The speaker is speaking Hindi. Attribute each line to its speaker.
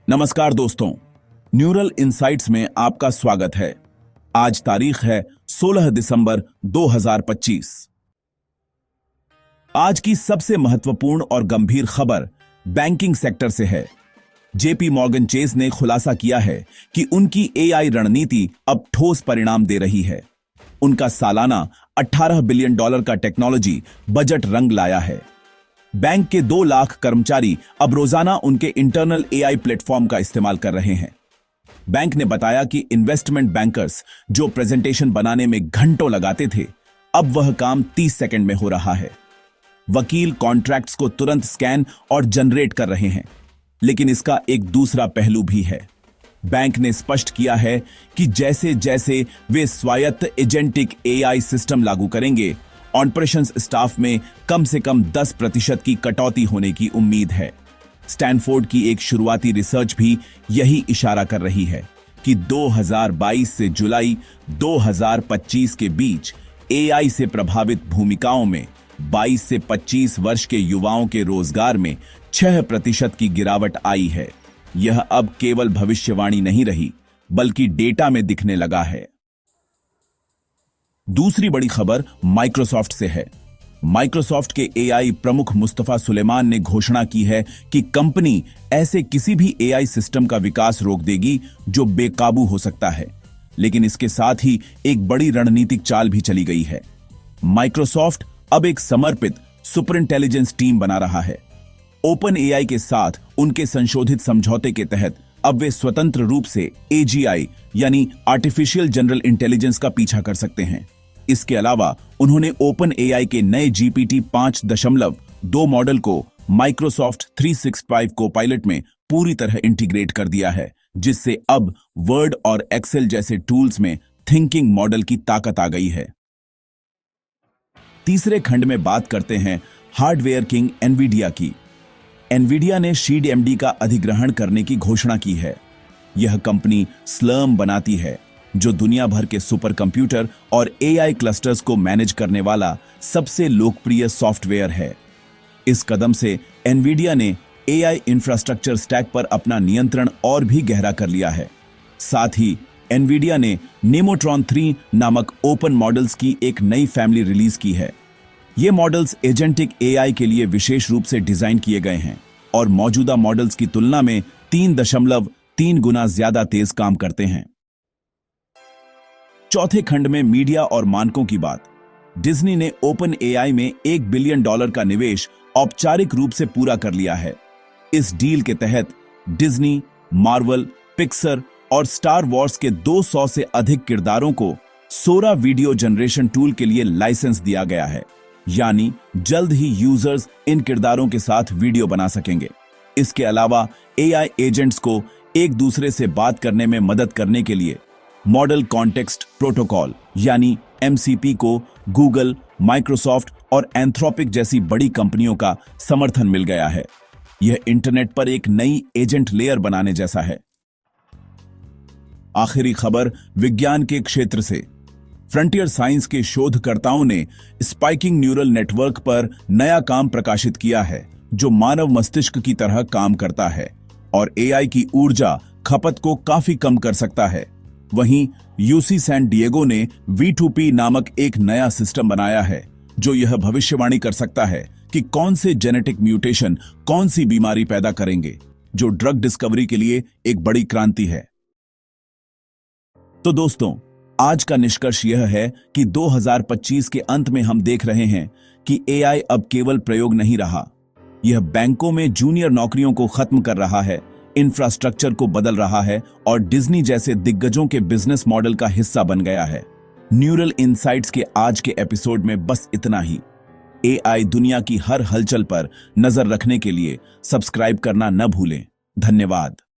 Speaker 1: नमस्कार दोस्तों, न्यूरल इनसाइट्स में आपका स्वागत है। आज तारीख है 16 दिसंबर 2025। आज की सबसे महत्वपूर्ण और गंभीर खबर बैंकिंग सेक्टर से है। जेपी मॉर्गन चेस ने खुलासा किया है कि उनकी एआई रणनीति अब ठोस परिणाम दे रही है। उनका सालाना $18 बिलियन का टेक्नोलॉजी बजट रंग लाया है। बैंक के 2 लाख कर्मचारी अब रोजाना उनके इंटरनल एआई प्लेटफॉर्म का इस्तेमाल कर रहे हैं। बैंक ने बताया कि इन्वेस्टमेंट बैंकर्स जो प्रेजेंटेशन बनाने में घंटों लगाते थे, अब वह काम 30 सेकंड में हो रहा है। वकील कॉन्ट्रैक्ट्स को तुरंत स्कैन और जनरेट कर रहे हैं। लेकिन इसका एक दूसरा पहलू भी है। बैंक ने स्पष्ट किया है कि जैसे जैसे वे स्वायत्त एजेंटिक एआई सिस्टम लागू करेंगे, ऑपरेशंस स्टाफ में कम से कम 10% की कटौती होने की उम्मीद है। स्टैनफोर्ड की एक शुरुआती रिसर्च भी यही इशारा कर रही है कि 2022 से जुलाई 2025 के बीच एआई से प्रभावित भूमिकाओं में 22 से 25 वर्ष के युवाओं के रोजगार में 6% की गिरावट आई है। यह अब केवल भविष्यवाणी नहीं रही, बल्कि डेटा में दिखने लगा है। दूसरी बड़ी खबर माइक्रोसॉफ्ट से है। माइक्रोसॉफ्ट के एआई प्रमुख मुस्तफा सुलेमान ने घोषणा की है कि कंपनी ऐसे किसी भी एआई सिस्टम का विकास रोक देगी जो बेकाबू हो सकता है। लेकिन इसके साथ ही एक बड़ी रणनीतिक चाल भी चली गई है। माइक्रोसॉफ्ट अब एक समर्पित सुपर इंटेलिजेंस टीम बना रहा है। ओपन एआई के साथ उनके संशोधित समझौते के तहत अब वे स्वतंत्र रूप से एजीआई यानी आर्टिफिशियल जनरल इंटेलिजेंस का पीछा कर सकते हैं। इसके अलावा उन्होंने ओपन एआई के नए जीपीटी 5.2 मॉडल को माइक्रोसॉफ्ट 365 कोपायलट में पूरी तरह इंटीग्रेट कर दिया है, जिससे अब वर्ड और एक्सेल जैसे टूल्स में थिंकिंग मॉडल की ताकत आ गई है। तीसरे खंड में बात करते हैं हार्डवेयर किंग एनवीडिया की। एनवीडिया ने शीड-एमडी का अधिग्रहण करने की घोषणा की है। यह कंपनी स्लर्म बनाती है, जो दुनिया भर के सुपर कंप्यूटर और एआई क्लस्टर्स को मैनेज करने वाला सबसे लोकप्रिय सॉफ्टवेयर है। इस कदम से एनवीडिया ने एआई इंफ्रास्ट्रक्चर स्टैक पर अपना नियंत्रण और भी गहरा कर लिया है। साथ ही एनवीडिया ने नेमोट्रॉन 3 नामक ओपन मॉडल्स की एक नई फैमिली रिलीज की है। ये मॉडल्स एजेंटिक एआई के लिए विशेष रूप से डिजाइन किए गए हैं और मौजूदा मॉडल्स की तुलना में 3.3 गुना ज्यादा तेज काम करते हैं। चौथे खंड में मीडिया और मानकों की बात। डिज्नी ने ओपन एआई में $1 बिलियन का निवेश औपचारिक रूप से पूरा कर लिया है। इस डील के तहत डिज्नी, मार्वल, पिक्सर और स्टार वॉर्स के 200 से अधिक किरदारों को सोरा वीडियो जनरेशन टूल के लिए लाइसेंस दिया गया है। यानी जल्द ही यूजर्स इन किरदारों के साथ वीडियो बना सकेंगे। इसके अलावा एआई एजेंट्स को एक दूसरे से बात करने में मदद करने के लिए मॉडल कॉन्टेक्स्ट प्रोटोकॉल यानी एमसीपी को गूगल, माइक्रोसॉफ्ट और एंथ्रोपिक जैसी बड़ी कंपनियों का समर्थन मिल गया है। यह इंटरनेट पर एक नई एजेंट लेयर बनाने जैसा है। आखिरी खबर विज्ञान के क्षेत्र से। फ्रंटियर साइंस के शोधकर्ताओं ने स्पाइकिंग न्यूरल नेटवर्क पर नया काम प्रकाशित किया है, जो मानव मस्तिष्क की तरह काम करता है और एआई की ऊर्जा खपत को काफी कम कर सकता है। वहीं यूसी सैन डिएगो ने V2P नामक एक नया सिस्टम बनाया है, जो यह भविष्यवाणी कर सकता है कि कौन से जेनेटिक म्यूटेशन कौन सी बीमारी पैदा करेंगे, जो ड्रग डिस्कवरी के लिए एक बड़ी क्रांति है। तो दोस्तों, आज का निष्कर्ष यह है कि 2025 के अंत में हम देख रहे हैं कि एआई अब केवल प्रयोग नहीं रहा। यह बैंकों में जूनियर नौकरियों को खत्म कर रहा है, इंफ्रास्ट्रक्चर को बदल रहा है और डिज्नी जैसे दिग्गजों के बिजनेस मॉडल का हिस्सा बन गया है। न्यूरल इनसाइट्स के आज के एपिसोड में बस इतना ही। एआई दुनिया की हर हलचल पर नजर रखने के लिए सब्सक्राइब करना न भूलें। धन्यवाद।